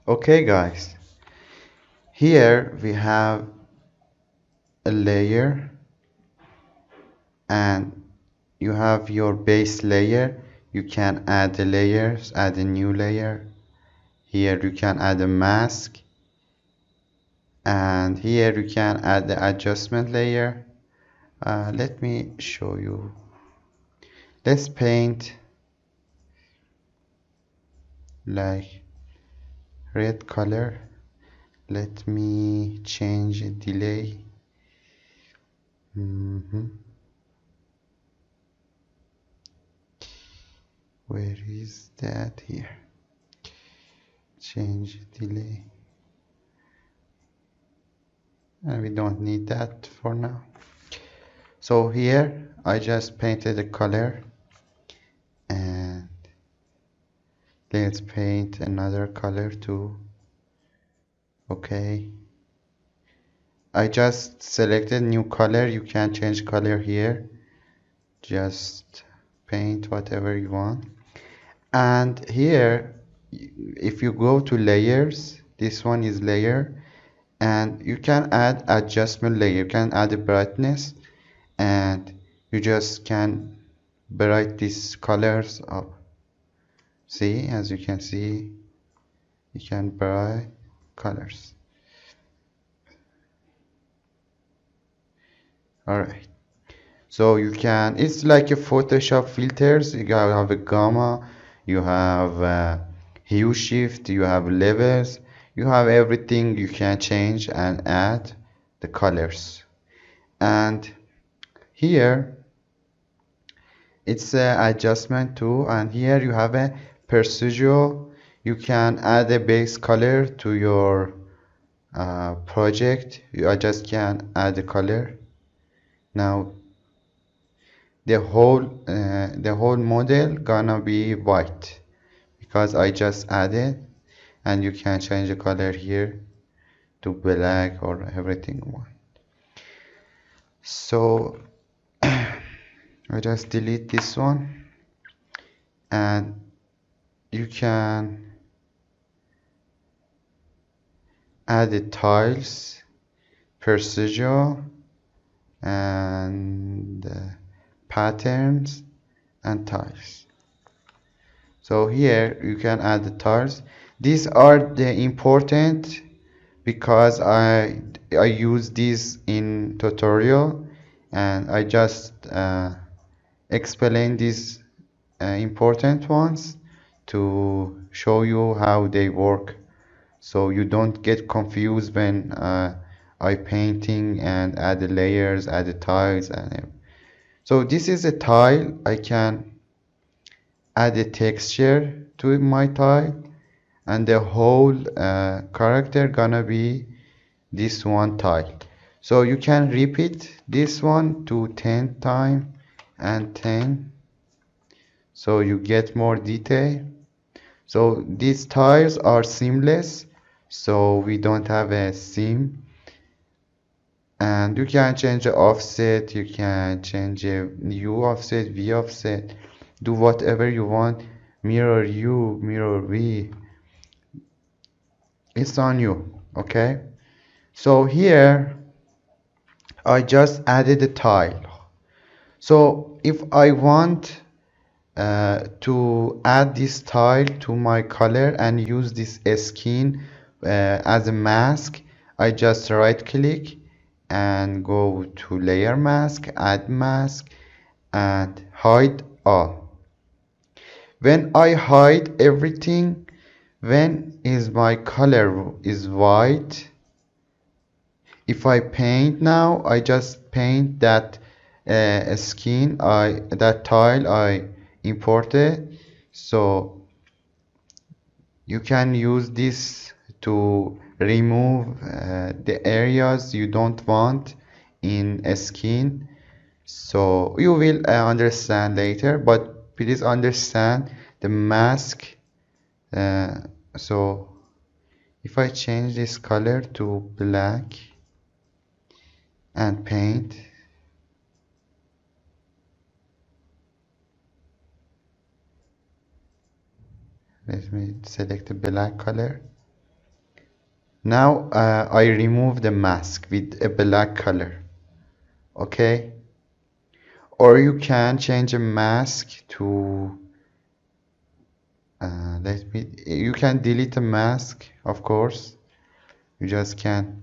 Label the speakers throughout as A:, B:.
A: Okay guys, here we have a layer and you have your base layer. You can add the layers, add a new layer. Here you can add a mask, and here you can add the adjustment layer. Let me show you. Let's paint like red color. Let me change the delay. Where is that? Here. Change delay. And we don't need that for now. So here I just painted a color, and let's paint another color too. Okay, I just selected new color. You can change color here, just paint whatever you want. And here if you go to layers, this one is layer, and you can add adjustment layer. You can add a brightness, and you just can bright these colors up. See, as you can see, you can bright colors. All right, so you can, it's like a Photoshop filters. You have a gamma, you have hue shift, you have levels, you have everything you can change and add the colors. And here it's a adjustment too, and here you have a precision. You can add a base color to your project. I just can add a color. Now the whole model gonna be white because I just added, and you can change the color here to black or everything you want. So I just delete this one, and you can add the tiles, precision, and patterns and tiles. So here you can add the tiles. These are the important because I use these in tutorial, and I just explain these important ones to show you how they work, so you don't get confused when I painting and add the layers, add the tiles and everything. So this is a tile. I can add a texture to my tile, and the whole character gonna be this one tile. So you can repeat this one to 10 times and 10, so you get more detail. So these tiles are seamless, so we don't have a seam. And you can change the offset, you can change a U offset, V offset, do whatever you want. Mirror U, mirror V, it's on you. Okay, so here I just added a tile. So if I want to add this tile to my color and use this skin as a mask, I just right click and go to layer mask, add mask, and hide all. When I hide everything, when is my color is white, if I paint now, I just paint that skin, that tile I imported. So you can use this to remove the areas you don't want in a skin. So you will understand later, but please understand the mask. uh, so if I change this color to black and paint, let me select the black color. Now I remove the mask with a black color. Okay, or you can change a mask to you can delete the mask, of course. You just can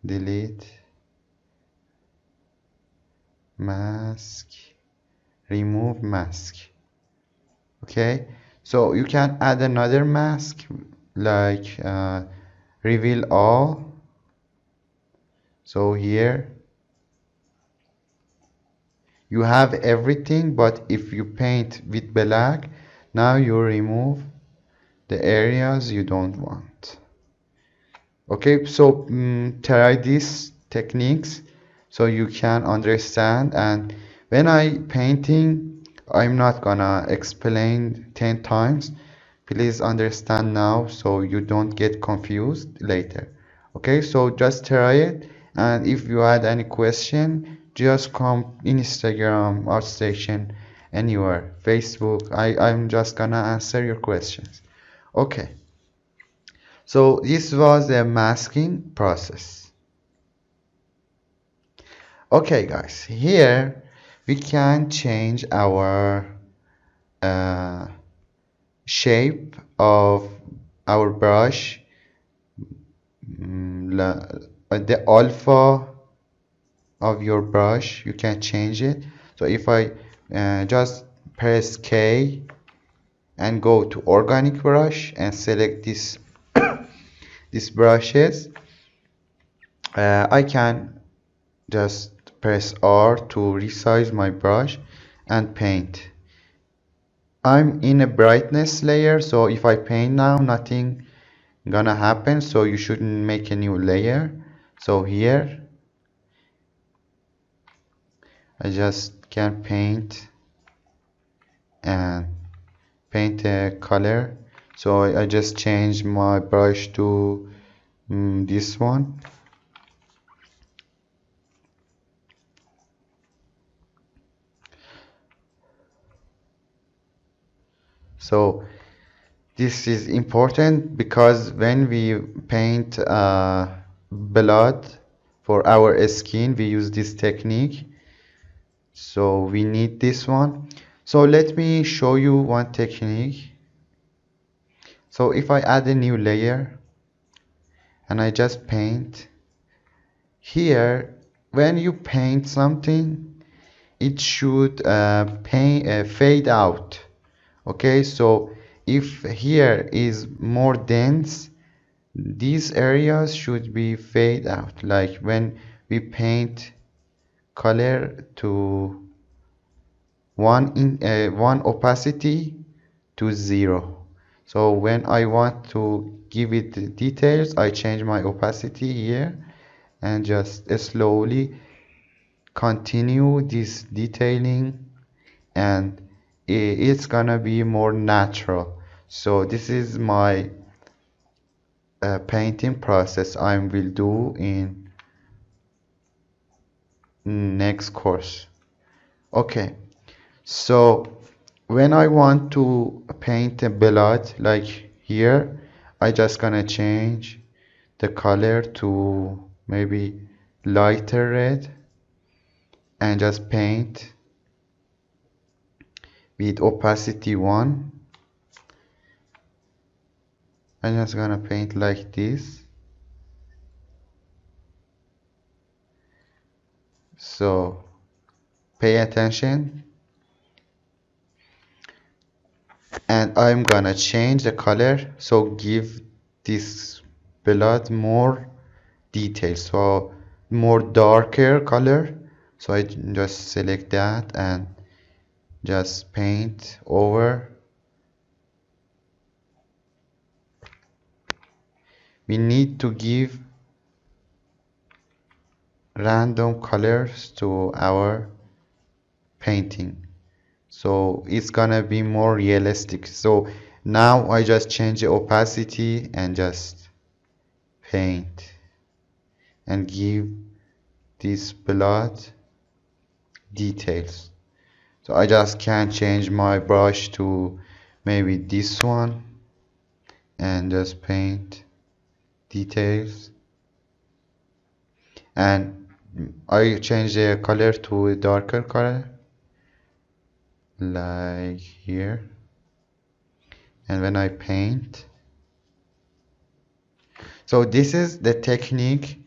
A: delete mask, remove mask. Okay, so you can add another mask like reveal all. So here you have everything, but if you paint with black, now you remove the areas you don't want. Okay, so try these techniques so you can understand. And when I painting, I'm not gonna explain 10 times. Please understand now so you don't get confused later. Okay, so just try it. And if you had any question, just come Instagram, art station, anywhere, Facebook. I'm just gonna answer your questions. Okay. So this was the masking process. Okay, guys, here we can change our uh, shape of our brush, the alpha of your brush. You can change it. So if I just press K and go to organic brush and select these brushes, I can just press R to resize my brush and paint. I'm in a brightness layer, so if I paint now, nothing gonna happen, so you shouldn't make a new layer. So here I just can paint and paint a color. So I just change my brush to this one. So this is important because when we paint blood for our skin, we use this technique. So we need this one. So let me show you one technique. So if I add a new layer and I just paint here, when you paint something, it should fade out. Okay, so if here is more dense, these areas should be fade out. Like when we paint color to one opacity to 0. So when I want to give it the details, I change my opacity here and just slowly continue this detailing, and it's gonna be more natural. So this is my painting process I will do in next course. Okay, so when I want to paint a blood like here, I just gonna change the color to maybe lighter red and just paint with opacity 1. I'm just gonna paint like this. So pay attention, and I'm gonna change the color, so give this blood more details, so more darker color. So I just select that and just paint over. We need to give random colors to our painting, so it's gonna be more realistic. So now I just change the opacity and just paint and give this blood details. So I just can change my brush to maybe this one and just paint details, and I change the color to a darker color like here. And when I paint, so this is the technique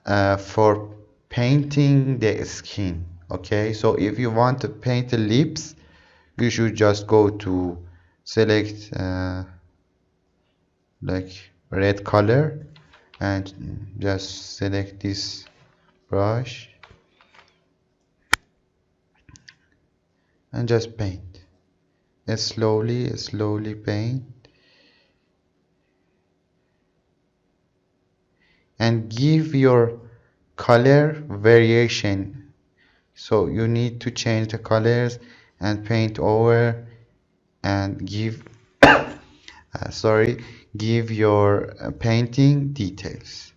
A: for painting the skin. Okay, so if you want to paint the lips, you should just go to select like red color and just select this brush and just paint. Slowly paint and give your color variation. So you need to change the colors and paint over and sorry, give your painting details.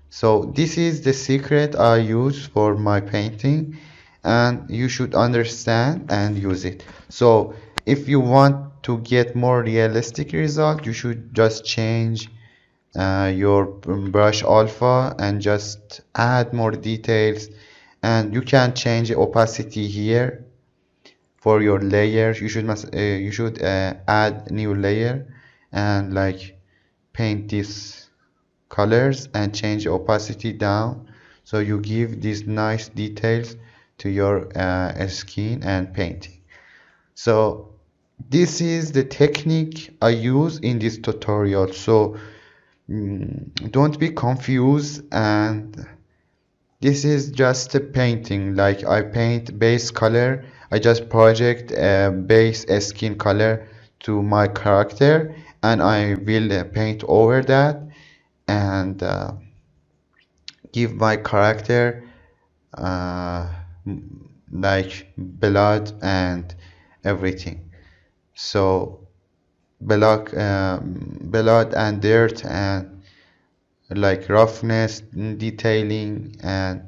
A: So this is the secret I use for my painting, and you should understand and use it. So if you want to get more realistic result, you should just change your brush alpha and just add more details, and you can change the opacity here for your layers. You should add new layer and like paint these colors and change the opacity down, so you give these nice details to your skin and painting. So this is the technique I use in this tutorial. So don't be confused, and this is just a painting. Like I paint base color, I just project a base skin color to my character, and I will paint over that and give my character uh, like blood and everything. So blood and dirt and like roughness detailing and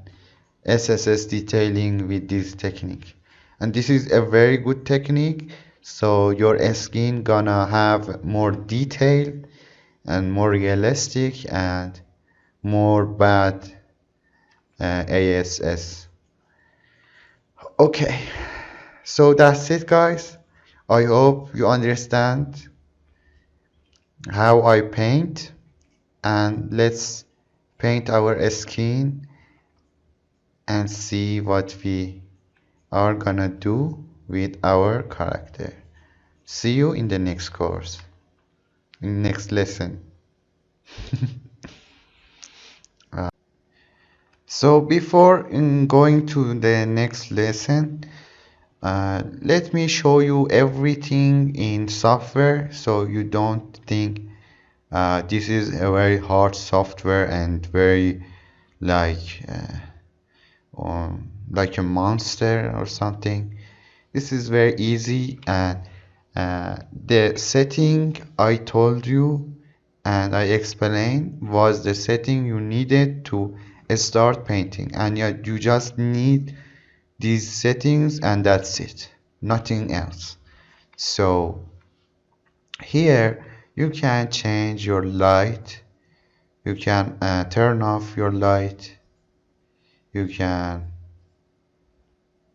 A: SSS detailing with this technique. And this is a very good technique. So your skin gonna have more detail and more realistic and more bad ASS. Okay, so that's it, guys. I hope you understand how I paint, and let's paint our skin and see what we are gonna do with our character. See you in the next course, in next lesson. So before going to the next lesson, let me show you everything in software so you don't think this is a very hard software and very like like a monster or something. This is very easy, and the setting I told you and I explained was the setting you needed to start painting, and you just need these settings and that's it, nothing else. So here you can change your light, you can turn off your light, you can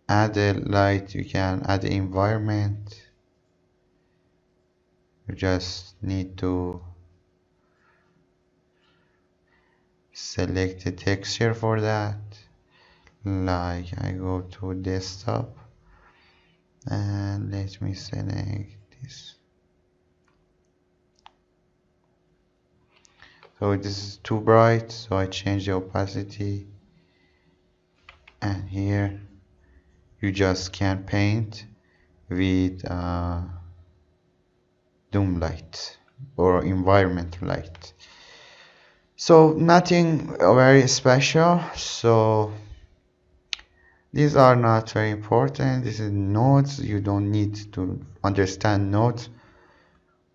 A: add a light, you can add the environment. You just need to select the texture for that. Like I go to desktop and let me select this. So this is too bright, so I change the opacity, and here you just can paint with doom light or environment light. So nothing very special. So these are not very important. This is nodes. You don't need to understand nodes.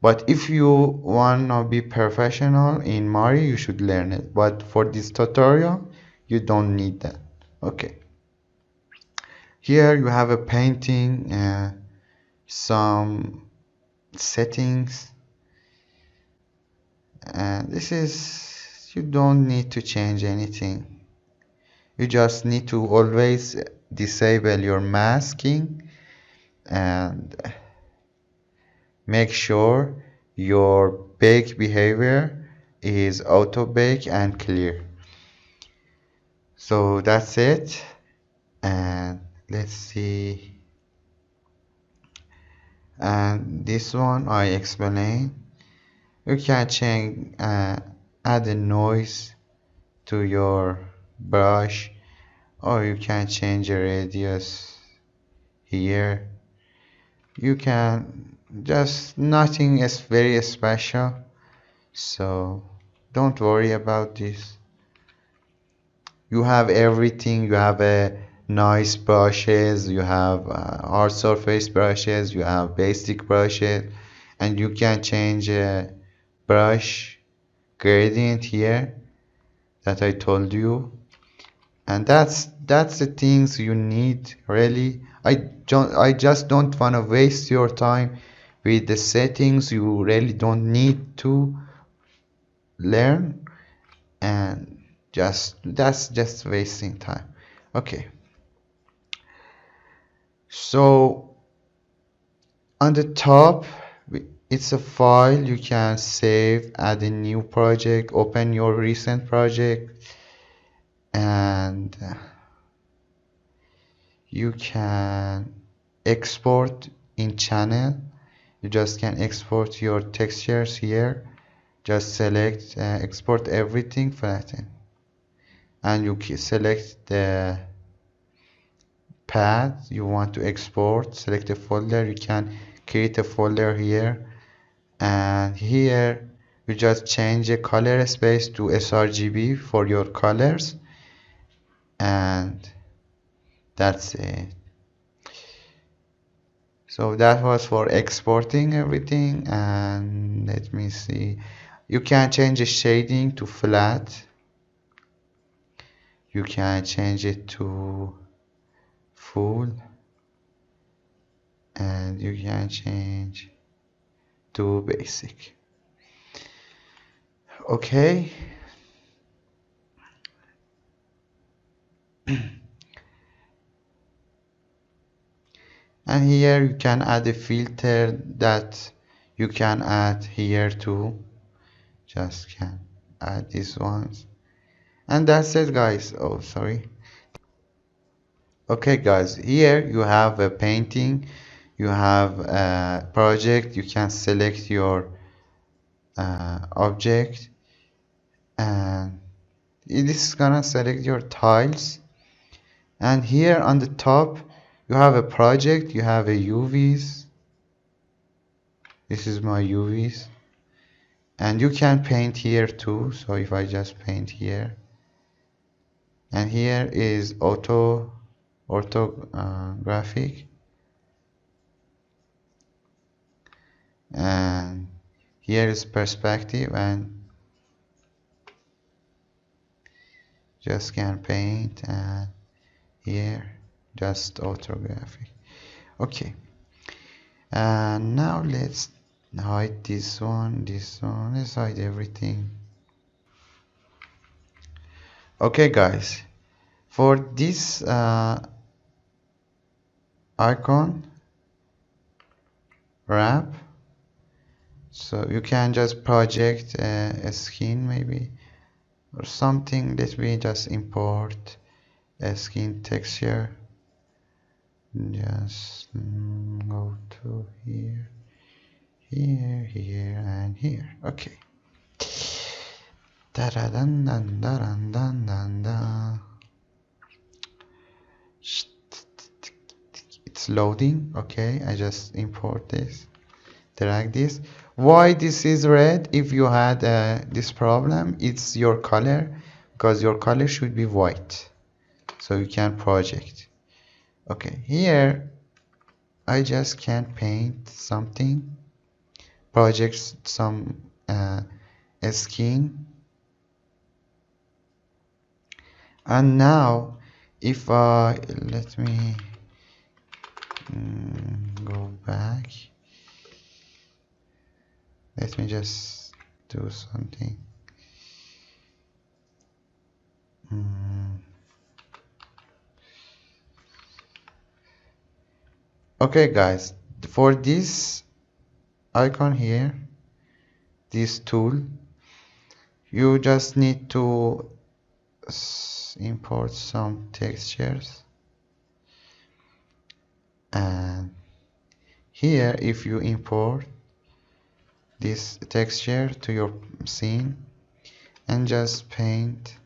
A: But if you want to be professional in Mari, you should learn it. But for this tutorial, you don't need that. Okay. Here you have a painting, some settings, And this is, you don't need to change anything. You just need to always disable your masking and make sure your bake behavior is auto bake and clear. So that's it. And let's see. And this one I explain. You can change, add a noise to your brush, or you can change the radius here. You can just nothing is very special, so don't worry about this. You have everything. You have a nice brushes, you have hard surface brushes, you have basic brushes, and you can change brush gradient here that I told you. And that's the things you need really. I just don't want to waste your time with the settings you really don't need to learn, and just that's just wasting time. Okay, so on the top it's a file you can save, add a new project, open your recent project, and you can export in channel. You just can export your textures here. Just select export everything, flatten, and you select the path you want to export. Select a folder. You can create a folder here, and here you just change the color space to sRGB for your colors, and that's it. So that was for exporting everything. And let me see, you can change the shading to flat, you can change it to full, and you can change to basic. Okay, and here you can add a filter that you can add here too. Just can add these ones, and that's it guys. Oh sorry. Okay guys, here you have a painting, you have a project. You can select your object, and this is gonna select your tiles. And here on the top you have a project, you have a UVs. This is my UVs, and you can paint here too. So if I just paint here, and here is orthographic, and here is perspective, and just can paint, and here just orthographic. Okay, and now let's hide this one, let's hide everything. Okay guys, for this icon wrap, so you can just project a skin maybe or something. Let me just import a skin texture. Just go to here, here, and here. Okay. Da da dun dun da dun dun dun da. It's loading. Okay, I just import this, drag this. Why this is red? If you had this problem, it's your color, because your color should be white, so you can project. Okay, here I just can paint something, project some skin. And now if I let me go back, let me just do something. Mm. Okay guys, for this icon here, this tool, you just need to import some textures, and here if you import this texture to your scene and just paint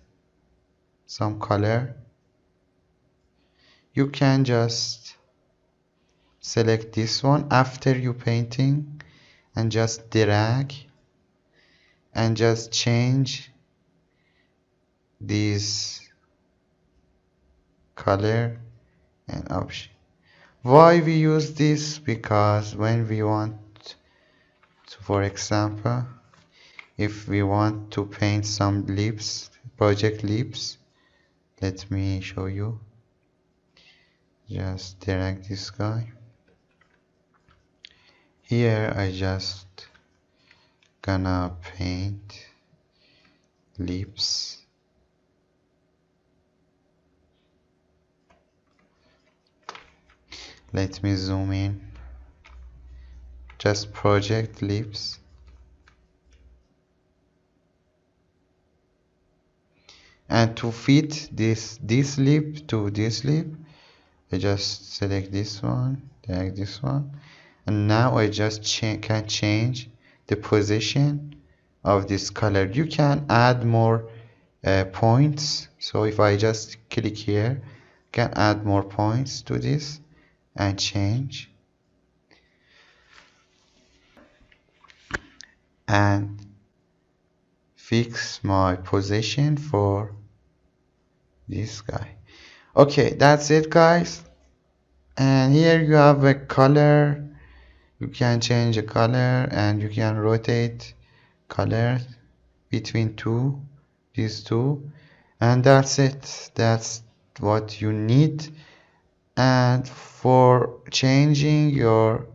A: some color, you can just select this one after you painting and just drag and just change this color and option. Why we use this? Because when we want to, for example, if we want to paint some lips, project lips, let me show you. Just drag this guy. Here I just gonna paint lips. Let me zoom in. Just project lips. And to fit this lip to this lip, I just select this one, drag this one, and now I just can change the position of this color. You can add more points. So if I just click here, can add more points to this and change and fix my position for this guy. Okay, that's it guys. And here you have a color. You can change the color and you can rotate color between these two, and that's it. That's what you need. And for changing your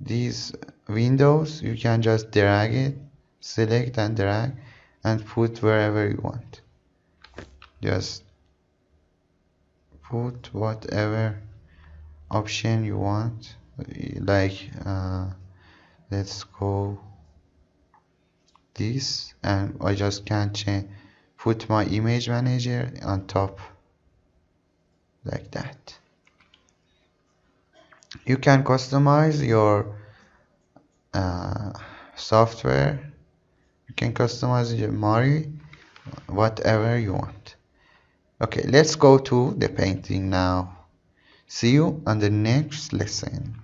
A: these windows, you can just drag it, select and drag and put wherever you want. Just put whatever option you want, like let's go this, and I just can change, put my image manager on top like that. You can customize your software. You can customize your Mari whatever you want. Okay, let's go to the painting now. See you on the next lesson.